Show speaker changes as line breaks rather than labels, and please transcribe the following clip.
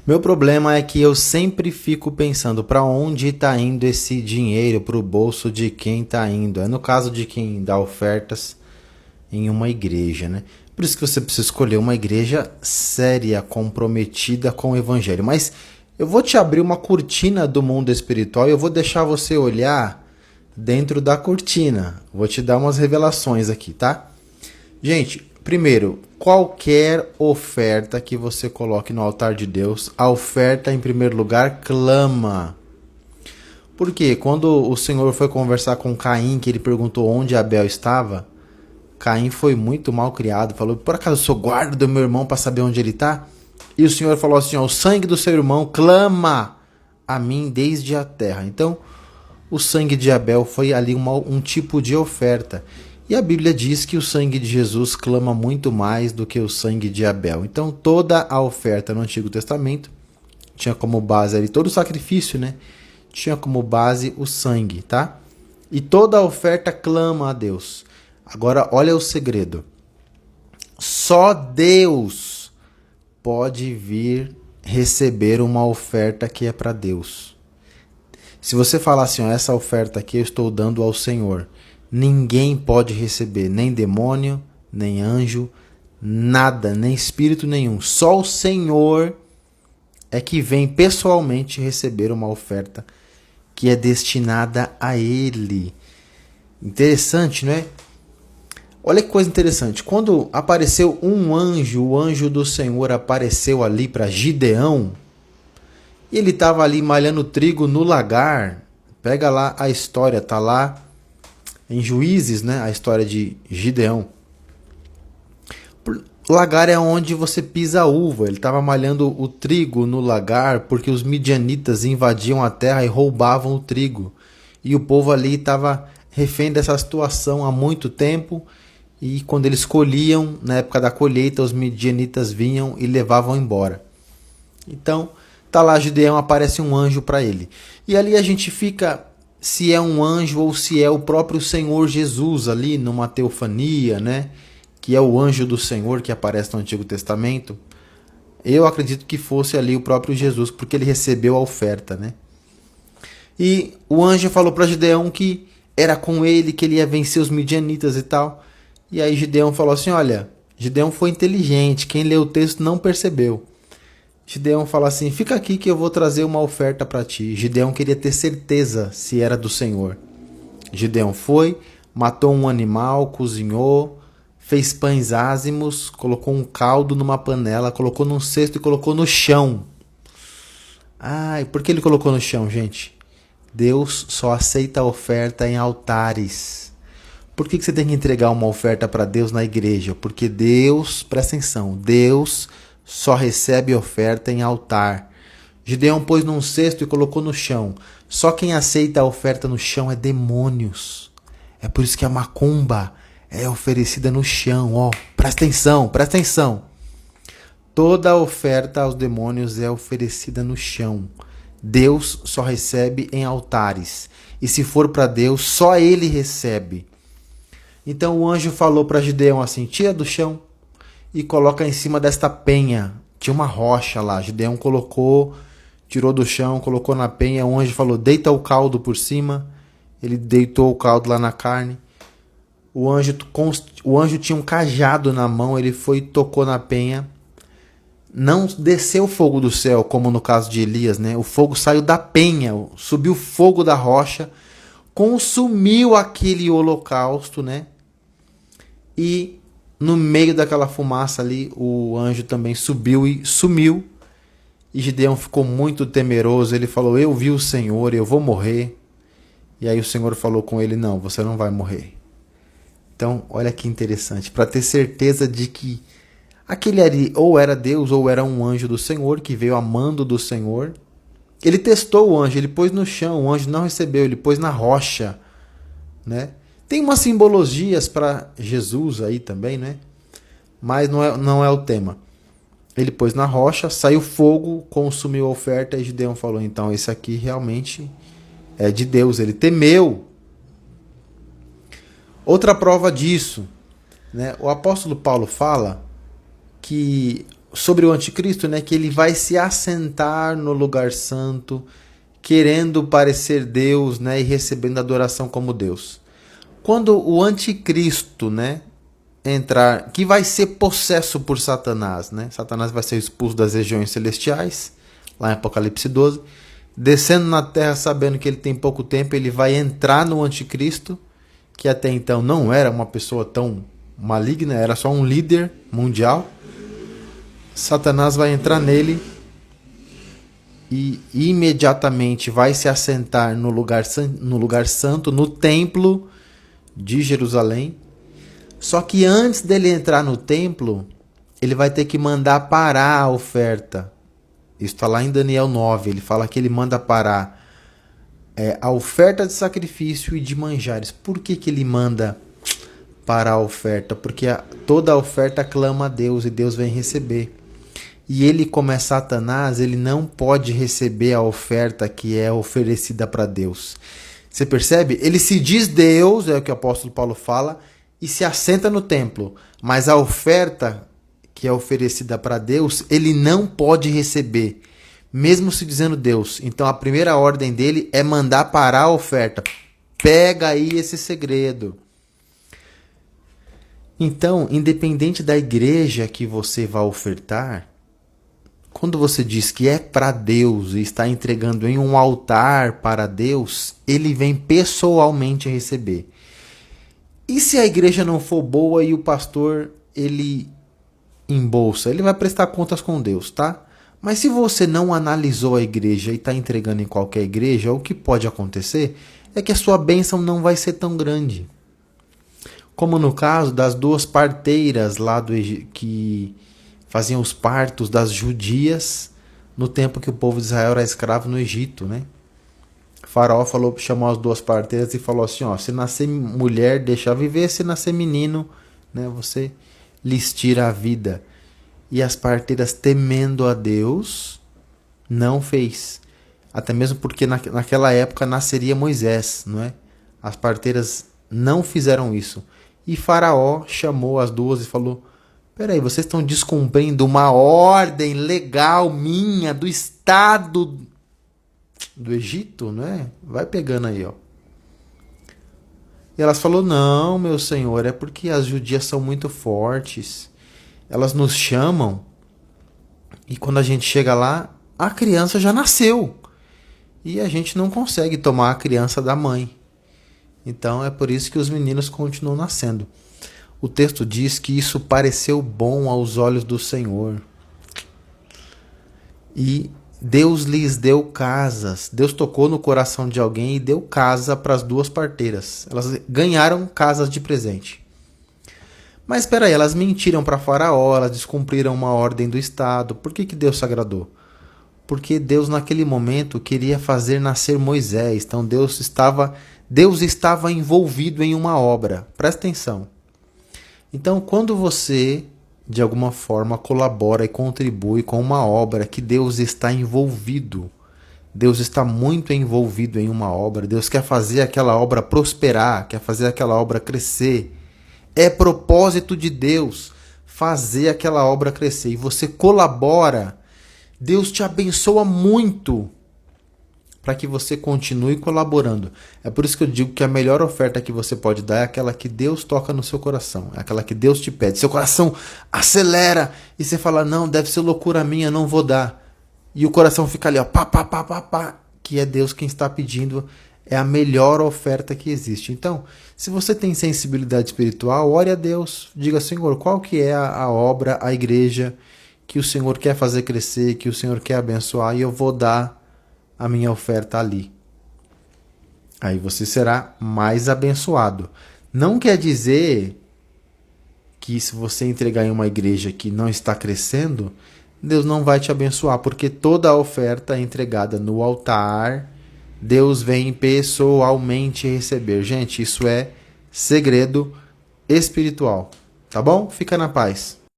Meu problema é que eu sempre fico pensando para onde está indo esse dinheiro, para o bolso de quem está indo. É no caso de quem dá ofertas em uma igreja, né? Por isso que você precisa escolher uma igreja séria, comprometida com o evangelho. Mas eu vou te abrir uma cortina do mundo espiritual e eu vou deixar você olhar dentro da cortina. Vou te dar umas revelações aqui, tá? Gente, primeiro, qualquer oferta que você coloque no altar de Deus, a oferta em primeiro lugar clama. Por quê? Quando o Senhor foi conversar com Caim, que ele perguntou onde Abel estava, Caim foi muito mal criado, falou: por acaso eu sou guarda do meu irmão para saber onde ele está? E o Senhor falou assim: ó, o sangue do seu irmão clama a mim desde a terra. Então, o sangue de Abel foi ali um tipo de oferta. E a Bíblia diz que o sangue de Jesus clama muito mais do que o sangue de Abel. Então, toda a oferta no Antigo Testamento tinha como base ali, todo o sacrifício, né? Tinha como base o sangue, tá? E toda a oferta clama a Deus. Agora, olha o segredo. Só Deus pode vir receber uma oferta que é para Deus. Se você falar assim, ó, essa oferta aqui eu estou dando ao Senhor, ninguém pode receber, nem demônio, nem anjo, nada, nem espírito nenhum. Só o Senhor é que vem pessoalmente receber uma oferta que é destinada a Ele. Interessante, não é? Olha que coisa interessante. Quando apareceu um anjo, o anjo do Senhor apareceu ali para Gideão, e ele estava ali malhando trigo no lagar. Pega lá a história, tá lá em Juízes, né? A história de Gideão. Lagar é onde você pisa a uva. Ele estava malhando o trigo no lagar porque os midianitas invadiam a terra e roubavam o trigo. E o povo ali estava refém dessa situação há muito tempo. E quando eles colhiam, na época da colheita, os midianitas vinham e levavam embora. Então, tá lá Gideão, aparece um anjo para ele. E ali a gente fica se é um anjo ou se é o próprio Senhor Jesus ali numa teofania, né? Que é o anjo do Senhor que aparece no Antigo Testamento. Eu acredito que fosse ali o próprio Jesus, porque ele recebeu a oferta, né? E o anjo falou para Gideão que era com ele que ele ia vencer os midianitas e tal. E aí Gideão falou assim, olha, Gideão foi inteligente, quem leu o texto não percebeu. Gideão fala assim, fica aqui que eu vou trazer uma oferta para ti. Gideão queria ter certeza se era do Senhor. Gideão foi, matou um animal, cozinhou, fez pães ázimos, colocou um caldo numa panela, colocou num cesto e colocou no chão. Ai, por que ele colocou no chão, gente? Deus só aceita a oferta em altares. Por que você tem que entregar uma oferta para Deus na igreja? Porque Deus, presta atenção, Deus só recebe oferta em altar. Gideão pôs num cesto e colocou no chão. Só quem aceita a oferta no chão é demônios. É por isso que a macumba é oferecida no chão. Ó, presta atenção, presta atenção. Toda oferta aos demônios é oferecida no chão. Deus só recebe em altares. E se for para Deus, só Ele recebe. Então o anjo falou para Gideão assim, tira do chão e coloca em cima desta penha. Tinha uma rocha lá, Gideão colocou, tirou do chão, colocou na penha, o anjo falou, deita o caldo por cima. Ele deitou o caldo lá na carne. O anjo tinha um cajado na mão, ele foi e tocou na penha. Não desceu fogo do céu, como no caso de Elias, né? O fogo saiu da penha, subiu fogo da rocha, consumiu aquele holocausto, né? E no meio daquela fumaça ali, o anjo também subiu e sumiu. E Gideão ficou muito temeroso. Ele falou, eu vi o Senhor, eu vou morrer. E aí o Senhor falou com ele, não, você não vai morrer. Então, olha que interessante. Para ter certeza de que aquele ali ou era Deus ou era um anjo do Senhor, que veio a mando do Senhor. Ele testou o anjo, ele pôs no chão, o anjo não recebeu, ele pôs na rocha, né? Tem umas simbologias para Jesus aí também, né? Mas não é o tema. Ele pôs na rocha, saiu fogo, consumiu a oferta e Gideão falou, então esse aqui realmente é de Deus, ele temeu. Outra prova disso, né? O apóstolo Paulo fala que sobre o anticristo, né, que ele vai se assentar no lugar santo, querendo parecer Deus, né, e recebendo adoração como Deus. Quando o anticristo, né, entrar, que vai ser possesso por Satanás, né? Satanás vai ser expulso das regiões celestiais, lá em Apocalipse 12, descendo na terra sabendo que ele tem pouco tempo, ele vai entrar no anticristo, que até então não era uma pessoa tão maligna, era só um líder mundial. Satanás vai entrar nele e imediatamente vai se assentar no lugar santo, no templo de Jerusalém. Só que antes dele entrar no templo, ele vai ter que mandar parar a oferta. Isso está lá em Daniel 9. Ele fala que ele manda parar a oferta de sacrifício e de manjares. Por que ele manda parar a oferta? Porque toda a oferta clama a Deus e Deus vem receber. E ele, como é Satanás, ele não pode receber a oferta que é oferecida para Deus. Você percebe? Ele se diz Deus, é o que o apóstolo Paulo fala, e se assenta no templo. Mas a oferta que é oferecida para Deus, ele não pode receber, mesmo se dizendo Deus. Então a primeira ordem dele é mandar parar a oferta. Pega aí esse segredo. Então, independente da igreja que você vai ofertar, quando você diz que é para Deus e está entregando em um altar para Deus, ele vem pessoalmente receber. E se a igreja não for boa e o pastor, ele embolsa, ele vai prestar contas com Deus, tá? Mas se você não analisou a igreja e está entregando em qualquer igreja, o que pode acontecer é que a sua bênção não vai ser tão grande. Como no caso das duas parteiras lá do Egito, que faziam os partos das judias no tempo que o povo de Israel era escravo no Egito, né? O faraó chamou as duas parteiras e falou assim, ó, se nascer mulher, deixa viver, se nascer menino, né, você lhes tira a vida. E as parteiras, temendo a Deus, não fez. Até mesmo porque naquela época nasceria Moisés, não é? As parteiras não fizeram isso. E Faraó chamou as duas e falou, peraí, vocês estão descumprindo uma ordem legal minha, do Estado do Egito, não é? Vai pegando aí, ó. E elas falaram, não, meu senhor, é porque as judias são muito fortes. Elas nos chamam e quando a gente chega lá, a criança já nasceu. E a gente não consegue tomar a criança da mãe. Então é por isso que os meninos continuam nascendo. O texto diz que isso pareceu bom aos olhos do Senhor. E Deus lhes deu casas. Deus tocou no coração de alguém e deu casa para as duas parteiras. Elas ganharam casas de presente. Mas espera aí, elas mentiram para Faraó, elas descumpriram uma ordem do Estado. Por que Deus se agradou? Porque Deus naquele momento queria fazer nascer Moisés. Então Deus estava envolvido em uma obra. Presta atenção. Então quando você de alguma forma colabora e contribui com uma obra que Deus está envolvido, Deus está muito envolvido em uma obra, Deus quer fazer aquela obra prosperar, quer fazer aquela obra crescer. É propósito de Deus fazer aquela obra crescer. E você colabora, Deus te abençoa muito para que você continue colaborando. É por isso que eu digo que a melhor oferta que você pode dar é aquela que Deus toca no seu coração. É aquela que Deus te pede. Seu coração acelera e você fala, não, deve ser loucura minha, não vou dar. E o coração fica ali, ó, pá, pá, pá, pá, pá, que é Deus quem está pedindo. É a melhor oferta que existe. Então, se você tem sensibilidade espiritual, ore a Deus. Diga, Senhor, qual que é a obra, a igreja que o Senhor quer fazer crescer, que o Senhor quer abençoar, e eu vou dar a minha oferta ali. Aí você será mais abençoado. Não quer dizer que se você entregar em uma igreja que não está crescendo, Deus não vai te abençoar, porque toda a oferta é entregada no altar, Deus vem pessoalmente receber. Gente, isso é segredo espiritual. Tá bom? Fica na paz.